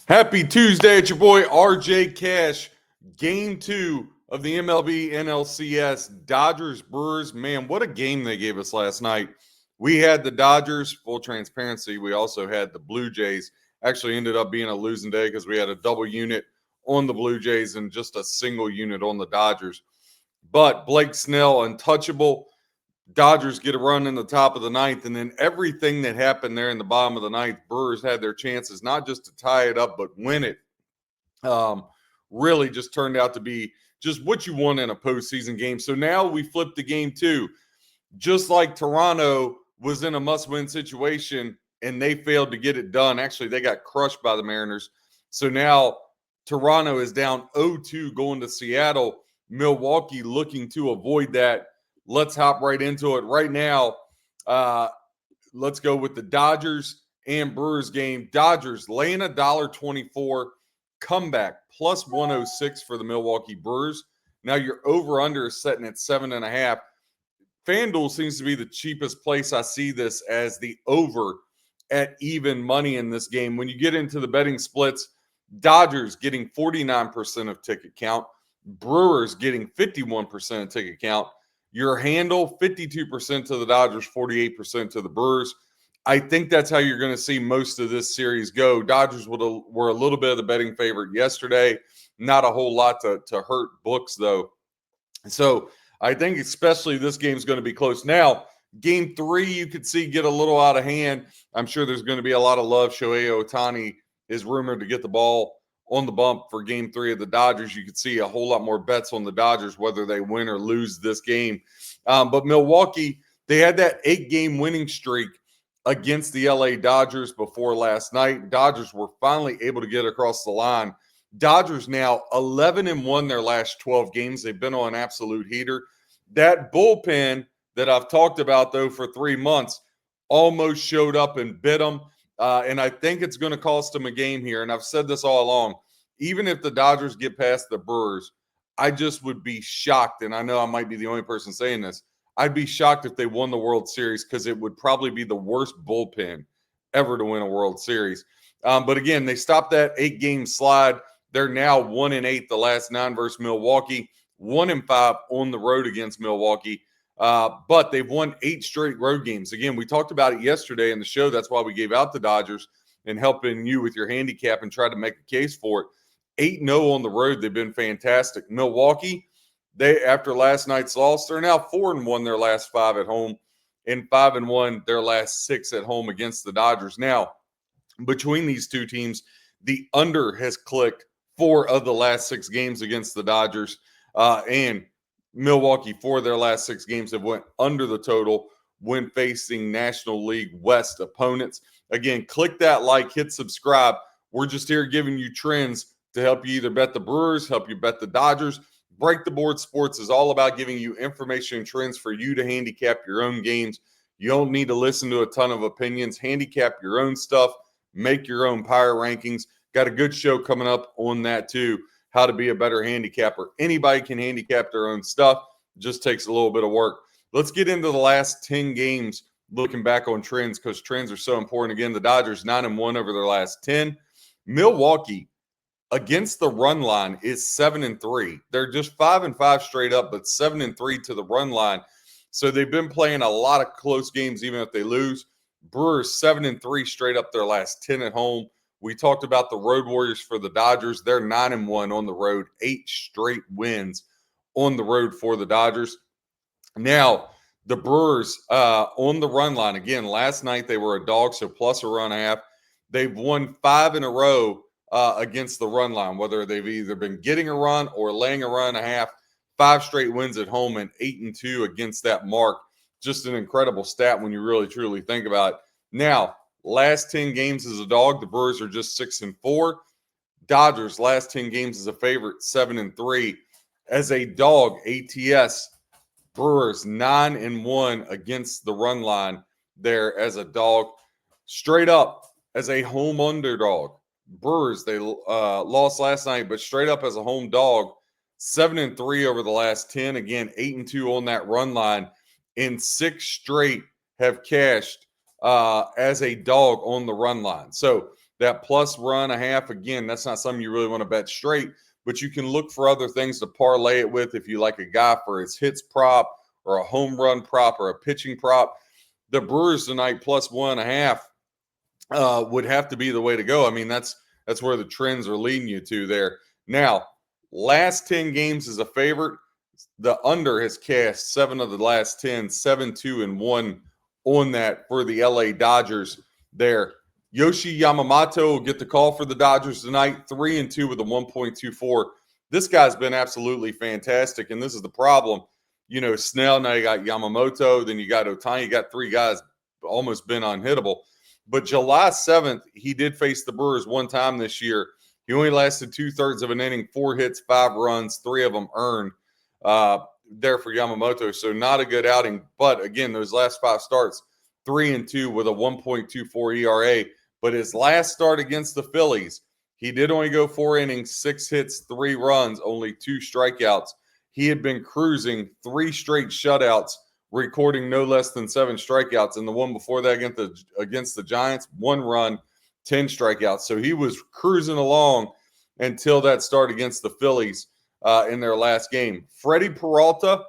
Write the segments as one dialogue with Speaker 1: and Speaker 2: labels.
Speaker 1: Happy Tuesday. It's your boy RJ Cash. Game 2 of the MLB NLCS Dodgers Brewers. Man, what a game they gave us last night. We had the Dodgers, full transparency. We also had the Blue Jays. Actually ended up being a losing day because we had a double unit on the Blue Jays and just a single unit on the Dodgers. But Blake Snell, untouchable. Dodgers get a run in the top of the ninth, and then everything that happened there in the bottom of the ninth, Brewers had their chances not just to tie it up, but win it. Really just turned out to be just what you want in a postseason game. So now we flip to game 2. Just like Toronto was in a must-win situation and they failed to get it done. Actually, they got crushed by the Mariners. So now Toronto is down 0-2 going to Seattle. Milwaukee looking to avoid that. Let's hop right into it. Right now, let's go with the Dodgers and Brewers game. Dodgers laying $1.24, comeback plus 106 for the Milwaukee Brewers. Now your over-under is setting at 7.5. FanDuel seems to be the cheapest place I see this as the over at even money in this game. When you get into the betting splits, Dodgers getting 49% of ticket count, Brewers getting 51% of ticket count. Your handle, 52% to the Dodgers, 48% to the Brewers. I think that's how you're going to see most of this series go. Dodgers were a little bit of the betting favorite yesterday. Not a whole lot to hurt books, though. So I think especially this game is going to be close. Now, game 3, you could see get a little out of hand. I'm sure there's going to be a lot of love. Shohei Ohtani is rumored to get the ball on the bump for game 3 of the Dodgers. You could see a whole lot more bets on the Dodgers, whether they win or lose this game. But Milwaukee, they had that 8-game winning streak against the LA Dodgers before last night. Dodgers were finally able to get across the line. Dodgers now 11-1 their last 12 games. They've been on an absolute heater. That bullpen that I've talked about, though, for 3 months almost showed up and bit them. And I think it's going to cost them a game here. And I've said this all along. Even if the Dodgers get past the Brewers, I just would be shocked. And I know I might be the only person saying this. I'd be shocked if they won the World Series because it would probably be the worst bullpen ever to win a World Series. But again, they stopped that 8-game slide. They're now 1-8 the last 9 versus Milwaukee, 1-5 on the road against Milwaukee. But they've won 8 straight road games. Again, we talked about it yesterday in the show. That's why we gave out the Dodgers and helping you with your handicap and tried to make a case for it. 8-0 on the road. They've been fantastic. Milwaukee, they after last night's loss, they're now 4-1 their last 5 at home and 5-1 their last 6 at home against the Dodgers. Now, between these two teams, the under has clicked 4 of the last 6 games against the Dodgers, and Milwaukee, 4 of their last 6 games have went under the total when facing National League West opponents. Again, click that like, hit subscribe. We're just here giving you trends to help you either bet the Brewers, help you bet the Dodgers. Break the Board Sports is all about giving you information and trends for you to handicap your own games. You don't need to listen to a ton of opinions. Handicap your own stuff. Make your own power rankings. Got a good show coming up on that too. How to be a better handicapper. Anybody can handicap their own stuff. It just takes a little bit of work. Let's get into the last 10 games looking back on trends because trends are so important. Again, the Dodgers 9-1 over their last 10. Milwaukee against the run line is 7-3. They're just 5-5 straight up, but 7-3 to the run line. So they've been playing a lot of close games, even if they lose. Brewers 7-3 straight up their last 10 at home. We talked about the road warriors for the Dodgers. They're 9-1 on the road, 8 straight wins on the road for the Dodgers. Now, the Brewers on the run line. Again, last night they were a dog, so plus a run and a half. They've won 5 in a row against the run line, whether they've either been getting a run or laying a run and a half. 5 straight wins at home and 8-2 against that mark. Just an incredible stat when you really, truly think about it. Now, last 10 games as a dog, the Brewers are just 6-4. Dodgers, last 10 games as a favorite, 7-3. As a dog, ATS, Brewers 9-1 against the run line there as a dog. Straight up as a home underdog, Brewers, they lost last night, but straight up as a home dog, 7-3 over the last 10. Again, 8-2 on that run line. And 6 straight have cashed as a dog on the run line. So that plus run a half, again, that's not something you really want to bet straight, but you can look for other things to parlay it with if you like a guy for his hits prop or a home run prop or a pitching prop. The Brewers tonight plus 1.5 would have to be the way to go. I mean, that's where the trends are leading you to there. Now, last 10 games is a favorite. The under has cast 7 of the last 10, 7-2-1 on that for the LA Dodgers there. Yoshi Yamamoto will get the call for the Dodgers tonight, 3-2 with a 1.24. This guy's been absolutely fantastic, and this is the problem. You know, Snell, now you got Yamamoto, then you got Ohtani. You got 3 guys almost been unhittable. But July 7th, he did face the Brewers one time this year. He only lasted 2/3 of an inning, 4 hits, 5 runs, 3 of them earned there for Yamamoto. So not a good outing. But again, those last 5 starts, 3-2 with a 1.24 ERA. But his last start against the Phillies, he did only go 4 innings, 6 hits, 3 runs, only 2 strikeouts. He had been cruising 3 straight shutouts, recording no less than 7 strikeouts. And the one before that against the Giants, 1 run, 10 strikeouts. So he was cruising along until that start against the Phillies in their last game. Freddie Peralta,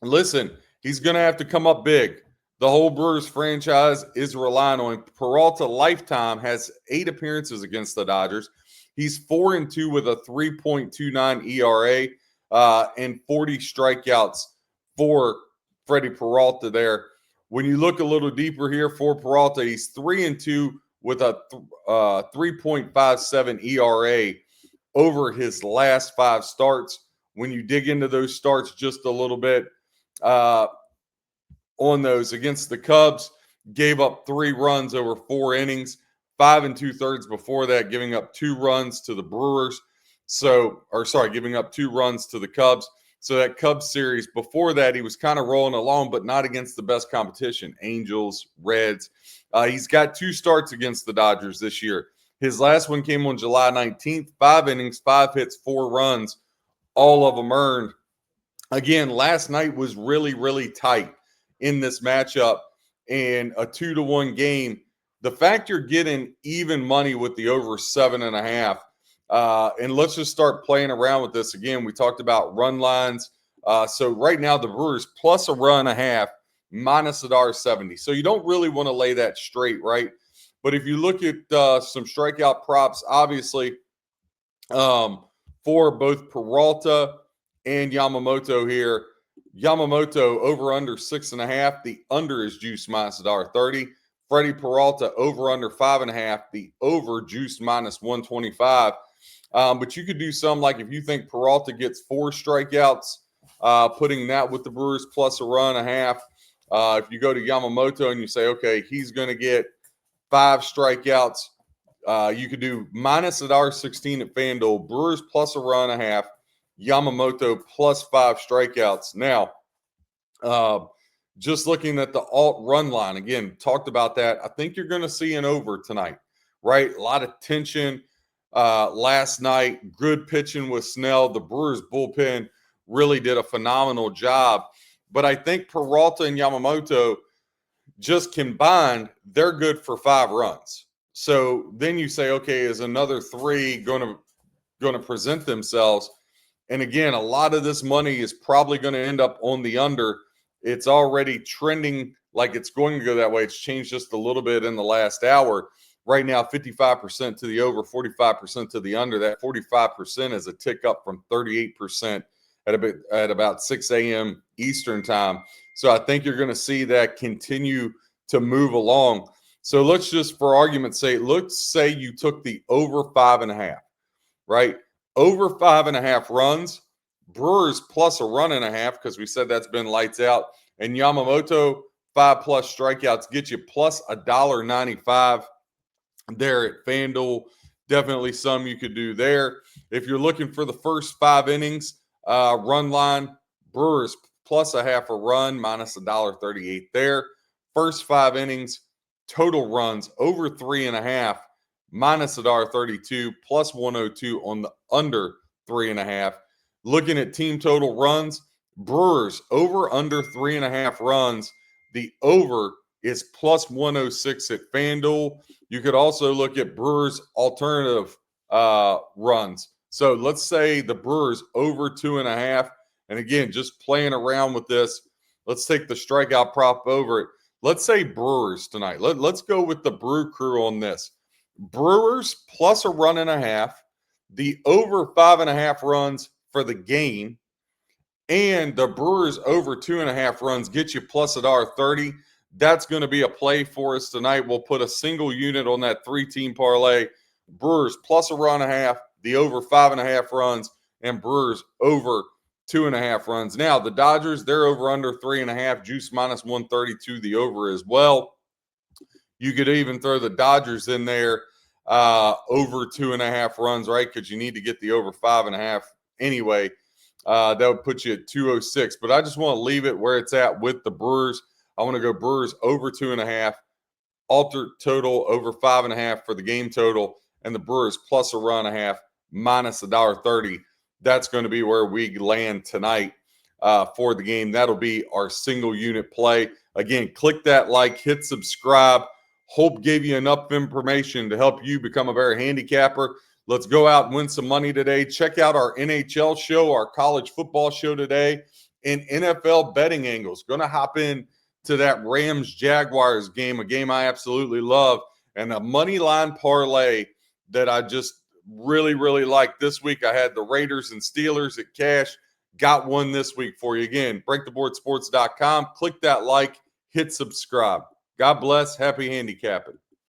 Speaker 1: listen, he's going to have to come up big. The whole Brewers franchise is relying on him. Peralta lifetime has 8 appearances against the Dodgers. He's 4-2 with a 3.29 ERA and 40 strikeouts for Freddie Peralta there. When you look a little deeper here for Peralta, he's 3-2 with a 3.57 ERA over his last 5 starts. When you dig into those starts just a little bit, on those against the Cubs, gave up 3 runs over 4 innings, 5 2/3 before that, giving up 2 runs to the Brewers. Giving up 2 runs to the Cubs. So that Cubs series before that, he was kind of rolling along, but not against the best competition, Angels, Reds. He's got 2 starts against the Dodgers this year. His last one came on July 19th, 5 innings, 5 hits, 4 runs, all of them earned. Again, last night was really, really tight in this matchup and a 2-1 game. The fact you're getting even money with the over 7.5, and let's just start playing around with this again. We talked about run lines. So right now the Brewers plus a run and a half, minus $1.70. So you don't really want to lay that straight, right? But if you look at some strikeout props, obviously for both Peralta and Yamamoto here, Yamamoto over under 6.5. The under is juiced minus $1.30. Freddie Peralta over under 5.5. The over juiced minus 125. But you could do some like if you think Peralta gets 4 strikeouts, putting that with the Brewers plus a run and a half. If you go to Yamamoto and you say, okay, he's going to get 5 strikeouts, you could do minus $1.16 at FanDuel, Brewers plus a run and a half, Yamamoto plus 5 strikeouts. Now, just looking at the alt run line, again, talked about that. I think you're going to see an over tonight, right? A lot of tension last night. Good pitching with Snell. The Brewers bullpen really did a phenomenal job. But I think Peralta and Yamamoto just combined, they're good for 5 runs. So then you say, okay, is another 3 going to present themselves? And again, a lot of this money is probably going to end up on the under. It's already trending like it's going to go that way. It's changed just a little bit in the last hour. Right now, 55% to the over, 45% to the under. That 45% is a tick up from 38% at about 6 a.m. Eastern time. So I think you're going to see that continue to move along. So let's just, for argument's sake, let's say you took the over 5.5, right? Over 5.5 runs, Brewers plus a run and a half, because we said that's been lights out, and Yamamoto 5+ strikeouts get you plus $1.95 there at FanDuel. Definitely some you could do there. If you're looking for the first 5 innings, run line, Brewers plus a half a run, minus $1.38 there. First 5 innings, total runs over 3.5, minus $1.32, plus 102 on the under 3.5. Looking at team total runs, Brewers over under 3.5 runs. The over is plus 106 at FanDuel. You could also look at Brewers alternative runs. So let's say the Brewers over 2.5. And again, just playing around with this, let's take the strikeout prop over it. Let's say Brewers tonight. Let's go with the Brew Crew on this. Brewers plus a run and a half, the over 5.5 runs for the game, and the Brewers over 2.5 runs get you plus $1.30. That's going to be a play for us tonight. We'll put a single unit on that 3-team parlay. Brewers plus a run and a half, the over 5.5 runs, and Brewers over 2.5 runs. Now, the Dodgers, they're over under 3.5, juice minus 132, the over as well. You could even throw the Dodgers in there over 2.5 runs, right? Because you need to get the over 5.5 anyway. That would put you at 206. But I just want to leave it where it's at with the Brewers. I want to go Brewers over 2.5, alter total over 5.5 for the game total, and the Brewers plus a run and a half minus $1.30. That's going to be where we land tonight for the game. That'll be our single unit play. Again, click that like, hit subscribe. Hope gave you enough information to help you become a better handicapper. Let's go out and win some money today. Check out our NHL show, our college football show today, and NFL betting angles. Going to hop in to that Rams-Jaguars game, a game I absolutely love, and a money line parlay that I just really, really like this week. I had the Raiders and Steelers at cash. Got one this week for you. Again, breaktheboardsports.com. Click that like, hit subscribe. God bless. Happy handicapping.